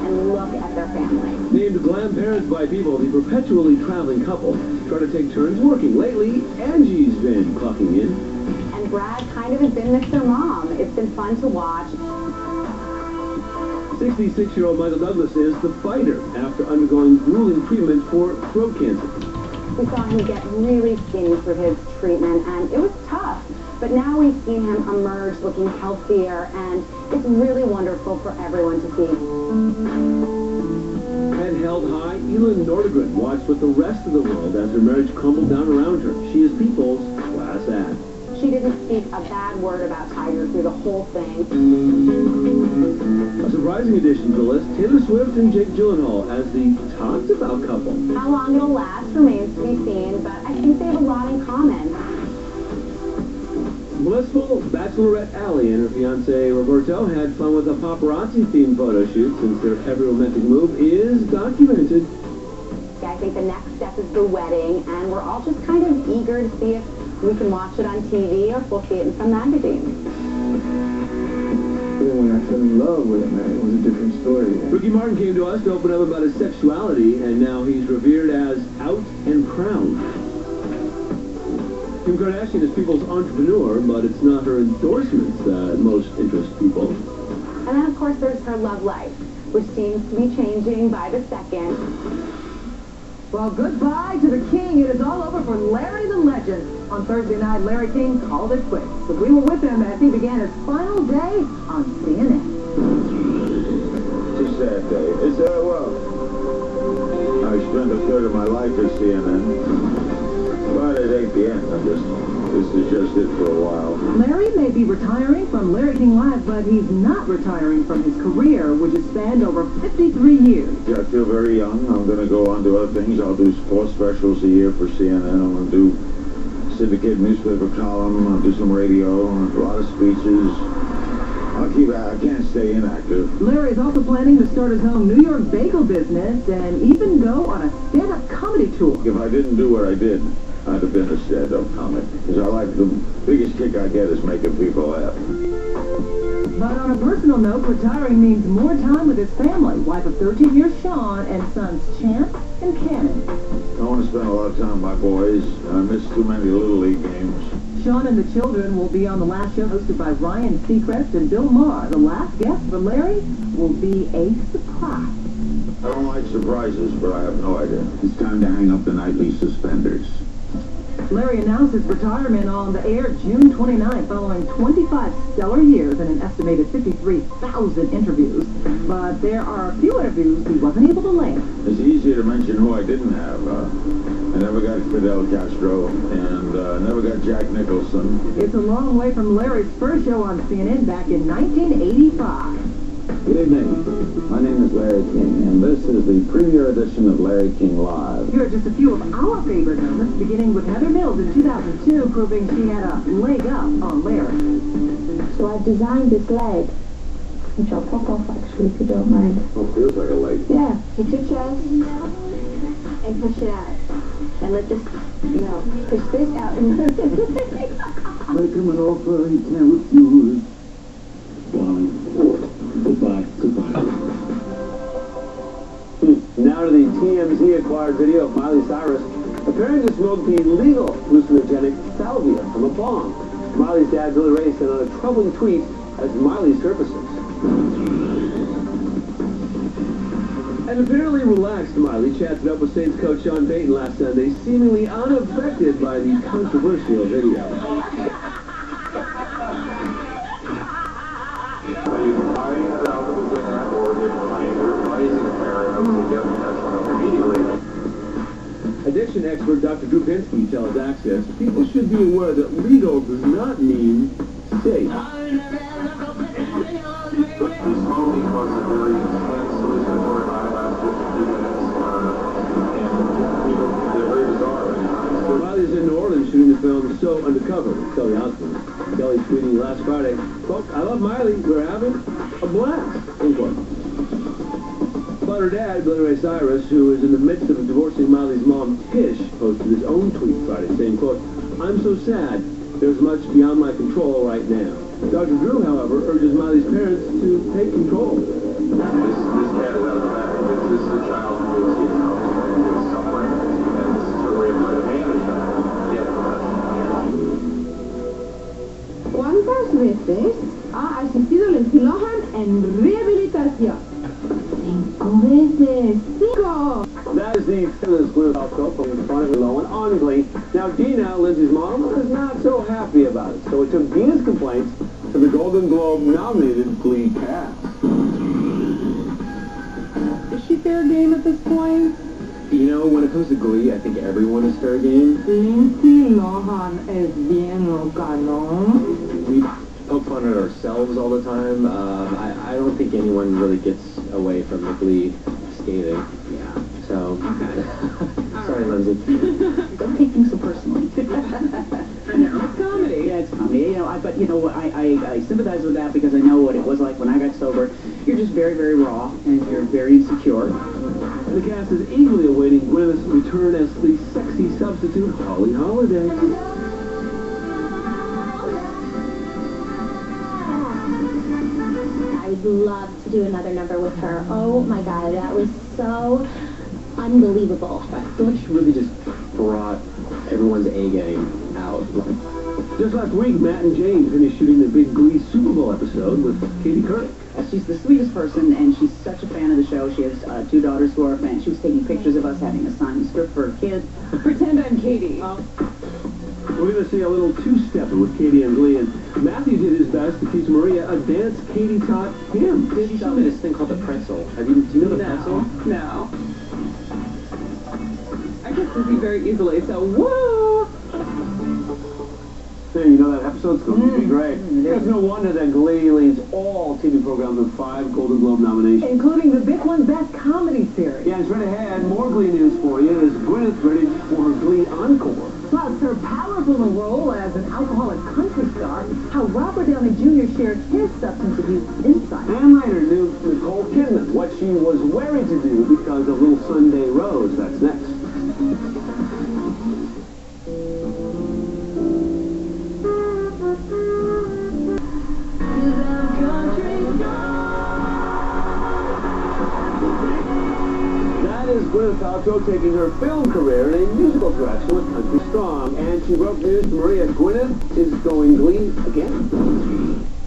and look at their family. Named glam parents by People, the perpetually traveling couple try to take turns working. Lately, Angie's been clocking in. And Brad kind of has been Mr. Mom. It's been fun to watch. 66-year-old Michael Douglas is the fighter after undergoing grueling treatment for throat cancer. We saw him get really skinny for his treatment, and it was tough. But now we've seen him emerge looking healthier, and it's really wonderful for everyone to see. Head held high, Elin Nordegren watched with the rest of the world as her marriage crumbled down around her. She is People's class act. She didn't speak a bad word about Tiger through the whole thing. A surprising addition to the list, Taylor Swift and Jake Gyllenhaal as the talked about couple. How long it'll last remains to be seen, but I think they have a lot in common. Blissful Bachelorette Allie and her fiancé Roberto had fun with a paparazzi-themed photo shoot since their every romantic move is documented. I think the next step is the wedding, and we're all just kind of eager to see if we can watch it on TV or if we'll see it in some magazines. When I fell in love with him, man, it was a different story. Ricky Martin came to us to open up about his sexuality, and now he's revered as out and proud. Kim Kardashian is People's entrepreneur, but it's not her endorsements that most interest people. And then, of course, there's her love life, which seems to be changing by the second. Well, goodbye to the King. It is all over for Larry the Legend. On Thursday night, Larry King called it quits. But we were with him as he began his final day on CNN. It's a sad day. It's, well, I spent a third of my life at CNN. But it ain't the end. This is just it for a while. Larry may be retiring from Larry King Live, but he's not retiring from his career, which has spanned over 53 years. Yeah, I feel very young. I'm going to go on to other things. I'll do sports specials a year for CNN. I'm going to do syndicate newspaper column. I'll do some radio, a lot of speeches. I can't stay inactive. Larry is also planning to start his own New York bagel business and even go on a stand-up comedy tour. If I didn't do what I did, I'd have been a stand-up comic. Because I like the biggest kick I get is making people laugh. But on a personal note, retiring means more time with his family. Wife of 13 years, Sean, and sons Chance and Ken. I want to spend a lot of time with my boys. I miss too many Little League games. Sean and the children will be on the last show hosted by Ryan Seacrest and Bill Maher. The last guest for Larry will be a surprise. I don't like surprises, but I have no idea. It's time to hang up the nightly suspenders. Larry announced his retirement on the air June 29th, following 25 stellar years and an estimated 53,000 interviews. But there are a few interviews he wasn't able to land. It's easier to mention who I didn't have. I never got Fidel Castro, and never got Jack Nicholson. It's a long way from Larry's first show on CNN back in 1985. Good evening. My name is Larry King, and this is the premiere edition of Larry King Live. Here are just a few of our favorite moments, beginning with Heather Mills in 2002, proving she had a leg up on Larry. So I've designed this leg, which I'll pop off actually if you don't mind. Oh, feels like a leg. Yeah, hit your chest and push it out. And let this, push this out. Make him an offer he can't refuse. Darling, goodbye. Now to the TMZ-acquired video of Miley Cyrus appearing to smoke the illegal hallucinogenic salvia from a bong. Miley's dad, Billy Ray, sent out a troubling tweet as Miley surfaces. An apparently relaxed Miley chatted up with Saints coach Sean Payton last Sunday, seemingly unaffected by the controversial video. Addiction expert Dr. Drew Pinsky tells Access people should be aware that legal does not mean safe. Smoking was a very intense hallucinatory high last 52 minutes, and they're very bizarre. Miley's in New Orleans shooting the film So Undercover with Kelly Osbourne. Kelly tweeting last Friday, quote, "I love Miley, we're having a blast," end quote. But her dad, Billy Ray Cyrus, who is in the midst of divorcing Miley's mom, Tish, posted his own tweet Friday saying, quote, "I'm so sad. There's much beyond my control right now." Dr. Drew, however, urges Miley's parents to take control. This cat is out Yeah. 5 veces. 5. That is the extent of this Gwyneth Paltrow from Fun and Low and on Glee. Now, Dina, Lindsay's mom, is not so happy about it. So it took Dina's complaints to the Golden Globe-nominated Glee cast. Is she fair game at this point? You know, when it comes to Glee, I think everyone is fair game. Lindsay Lohan es bien loca, ¿no? We poke fun at ourselves all the time. I don't think anyone really gets away from the Glee skating. Yeah. So, sorry, Lindsay. Don't take things so personally. I know. It's comedy. Yeah, it's comedy. You know, but you know what? I sympathize with that because I know what it was like when I got sober. You're just very, very raw and you're very insecure. The cast is eagerly awaiting Gwyneth's return as the sexy substitute Holly Holiday. I would love to do another number with her. Oh my god, that was so unbelievable. I feel like she really just brought everyone's A game out. Just last week, Matt and Jane finished shooting the big Glee Super Bowl episode with Katie Couric. She's the sweetest person, and she's such a fan of the show. She has 2 daughters who are fans. She was taking pictures of us having a signed script for her kids. Pretend I'm Katie. We're going to see a little two-stepper with Katie and Glee, and Matthew did his best to teach Maria a dance Katie taught him. She showed me this thing called the pretzel. Do you know the pretzel? No. I get dizzy very easily, so woo! Hey, you know that episode's going to be great. It's no wonder that Glee leads all TV programs with 5 Golden Globe nominations. Including the big one, Best Comedy Series. Yeah, and straight ahead, more Glee news for you as Gwyneth ready for her Glee encore. Plus, her powerful role as an alcoholic country star, how Robert Downey Jr. shared his substance abuse insight. And later, new Nicole Kidman, what she was wearing to do because of Little Sunday Rose. That's next. That is Gwyneth Paltrow taking her film career in a musical direction with Country Strong. And she broke news to Maria. Gwyneth is going Glee again.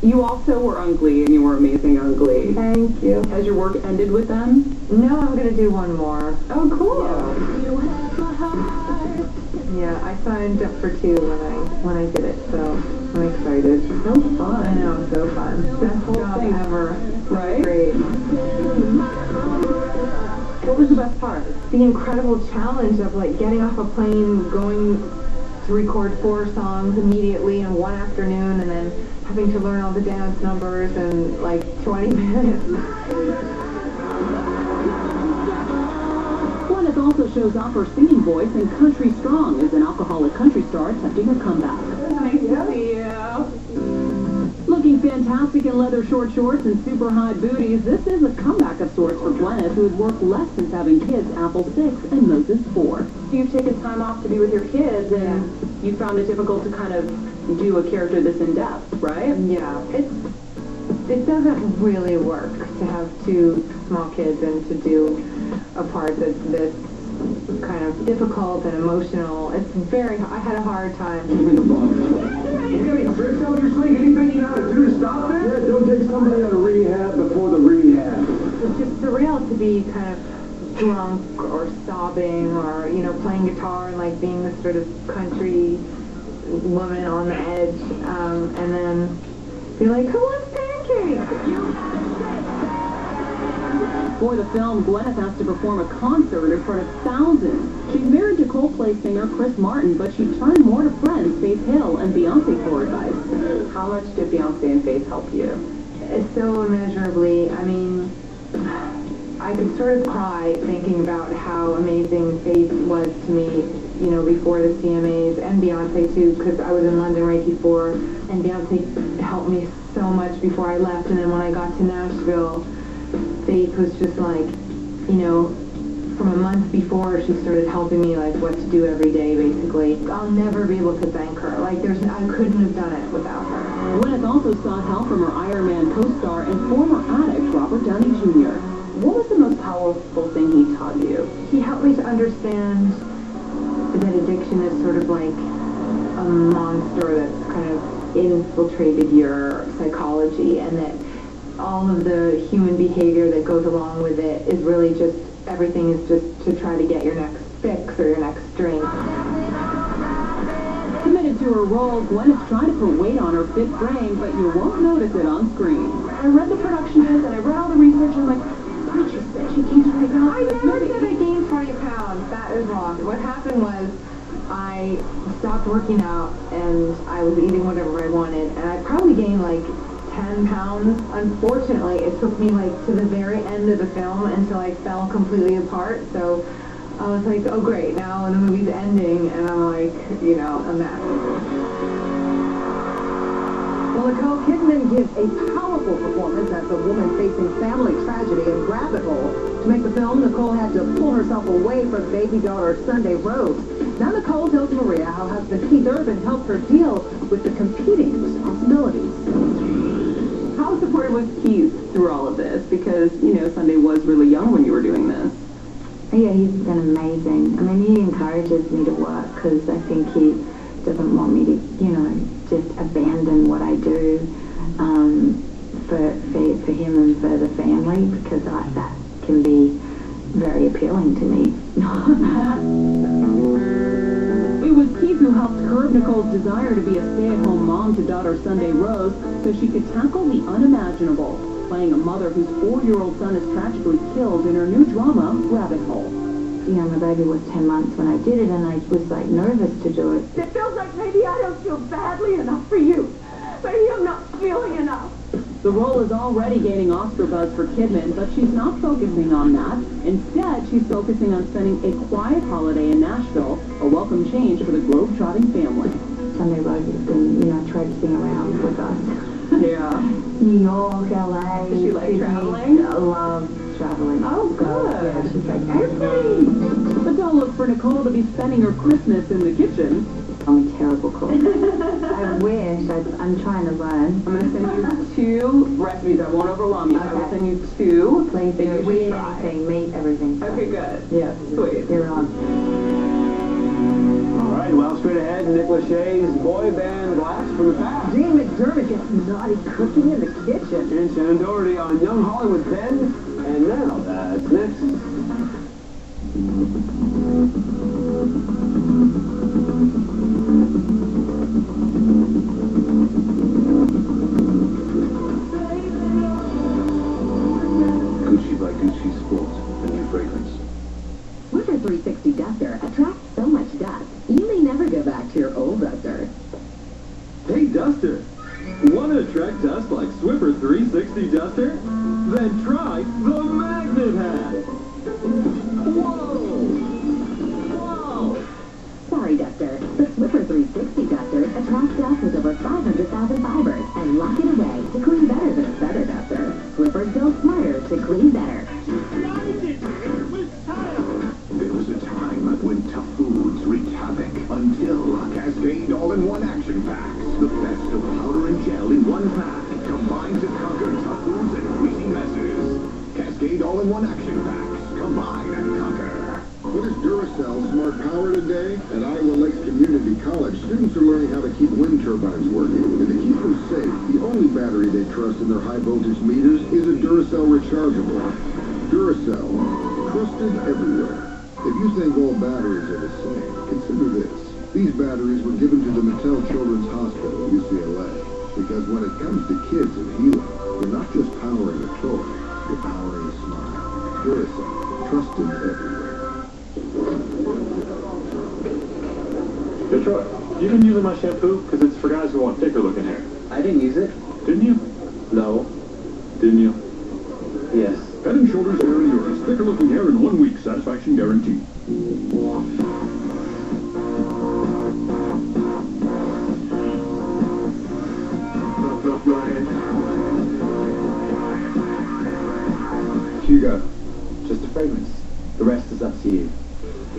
You also were on Glee, and you were amazing on Glee. Thank you. Has your work ended with them? No, I'm going to do one more. Oh, cool. Yeah, I signed up for 2 when I did it, so I'm excited. So fun. I know, so fun. Best whole job thing. ever. Right? Great. What was the best part? The incredible challenge of like getting off a plane, going to record 4 songs immediately in one afternoon, and then having to learn all the dance numbers in like 20 minutes. Gwyneth also shows off her singing voice in Country Strong as an alcoholic country star attempting a comeback. Nice to see you. Looking fantastic in leather short shorts and super high booties, this is a comeback of sorts for Gwyneth, who had worked less since having kids Apple 6 and Moses 4. You've taken time off to be with your kids, and you found it difficult to kind of do a character this in-depth, right? Yeah, it doesn't really work to have 2 small kids and to do a part that's this kind of difficult and emotional. I had a hard time. Any tricks up your sleeve? Anything you know how to do to stop it? Yeah, don't take somebody out of rehab before the rehab. It's just surreal to be kind of drunk or sobbing or, you know, playing guitar and like being this sort of country woman on the edge, and then be like, who wants pancakes? For the film, Gwyneth has to perform a concert in front of thousands. She's married to Coldplay singer Chris Martin, but she turned more to friends Faith Hill and Beyonce for advice. How much did Beyonce and Faith help you? It's so immeasurably. I mean, I could sort of cry thinking about how amazing Faith was to me, you know, before the CMAs, and Beyonce too, because I was in London right before, and Beyonce helped me so much before I left, and then when I got to Nashville, Faith was just like, you know, from a month before, she started helping me, like, what to do every day, basically. I'll never be able to thank her. Like, I couldn't have done it without her. Gwyneth also sought help from her Iron Man co-star and former addict Robert Downey Jr. What was the most powerful thing he taught you? He helped me to understand that addiction is sort of like a monster that's kind of infiltrated your psychology, and that all of the human behavior that goes along with it is really just, everything is just to try to get your next fix or your next drink. Committed to her role, Gwen is trying to put weight on her fit frame, but you won't notice it on screen. I read the production notes and I read all the research and I'm like, I just said she gained 20 pounds. I never said I gained 20 pounds. That is wrong. What happened was I stopped working out and I was eating whatever I wanted, and I probably gained like 10 pounds. Unfortunately, it took me like to the very end of the film until I fell completely apart. So I was like, oh great, now the movie's ending, and I'm like, you know, a mess. Well, Nicole Kidman gives a powerful performance as a woman facing family tragedy and rabbit hole. To make the film, Nicole had to pull herself away from baby daughter Sunday Rose. Now Nicole tells Maria how husband Keith Urban helped her deal with the competing responsibilities. How supportive was Keith through all of this? Because, you know, Sunday was really young when you were doing this. Yeah, he's been amazing. I mean, he encourages me to work because I think he doesn't want me to, you know, just abandon what I do for him and for the family, because that can be very appealing to me. It was Keith who helped curb Nicole's desire to be a stay-at-home mom to daughter Sunday Rose so she could tackle the unimaginable, playing a mother whose 4-year-old son is tragically killed in her new drama, Rabbit Hole. You know, my baby was 10 months when I did it, and I was, like, nervous to do it. It feels like maybe I don't feel badly enough for you. Maybe I'm not feeling enough. The role is already gaining Oscar buzz for Kidman, but she's not focusing on that. Instead, she's focusing on spending a quiet holiday in Nashville, a welcome change for the globe-trotting family. Sunday Rose has been, you know, traipsing around with us. Yeah. New York, LA. Does she like Sydney. traveling? I love traveling. Oh, good. So, yeah, she's like, everything. But don't look for Nicole to be spending her Christmas in the kitchen. I'm a terrible cook. I wish. I'm trying to learn. I'm going to send you 2 recipes. I won't overwhelm you. I will send you 2. Please that do. you We should eat try. anything, meat, everything. Okay, good. Yeah. Sweet. You're on. All right, well, straight ahead, Nick Lachey's boy band Blast from the Past. Gene McDermott gets naughty cooking in the kitchen. And Shannon Doherty on Young Hollywood Ben. And now, that's next. Gucci by Gucci Sports, the new fragrance. Swiffer 360 Duster attracts so much dust, you may never go back to your old duster. Hey, Duster. Want to attract dust like Swiffer 360 Duster? Then try the Magnet Hat. Whoa! Wow! Sorry, Duster. The Swiffer 360 Duster attracts dust with over 500,000 fibers and lock it away to clean better than a feather duster. Swiffers build smarter to clean better. There was a time when tough foods wreaked havoc until Cascade All-in-One Action Packs. The best of powder and gel in one pack combines to conquer tough foods and greasy messes. Cascade All-in-One Action Packs. Combine and conquer. What is Duracell Smart Power today? At Iowa Lakes Community College, students are learning how to keep wind turbines working. And to keep them safe, the only battery they trust in their high-voltage meters is a Duracell rechargeable. Duracell, trusted everywhere. If you think all batteries are the same, consider this. These batteries were given to the Mattel Children's Hospital, UCLA. Because when it comes to kids and healing, you're not just powering a toy, you're powering a smile. Duracell, trusted everywhere. Detroit, you been using my shampoo? Because it's for guys who want thicker looking hair. I didn't use it. Didn't you? No. Didn't you? Yes. Head and Shoulders Hair and Yours. Thicker looking hair in 1 week. Satisfaction guaranteed. Hugo, just a fragrance. The rest is up to you.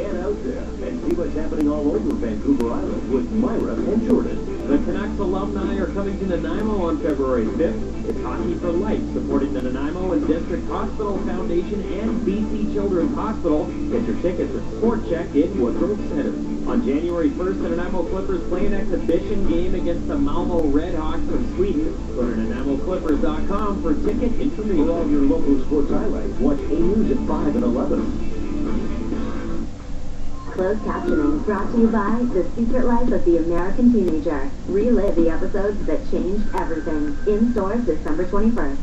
Get out there and see what's happening all over Vancouver Island with Myra and Jordan. The Canucks alumni are coming to Nanaimo on February 5th. It's Hockey for Life, supporting the Nanaimo and District Hospital Foundation and BC Children's Hospital. Get your tickets at Sport Check in Woodrow Center. On January 1st, the Nanaimo Clippers play an exhibition game against the Malmo Redhawks from Sweden. Go to NanaimoClippers.com for ticket information. For all your local sports highlights, watch A-News at 5 and 11. Closed captioning brought to you by The Secret Life of the American Teenager. Relive the episodes that changed everything. In stores December 21st.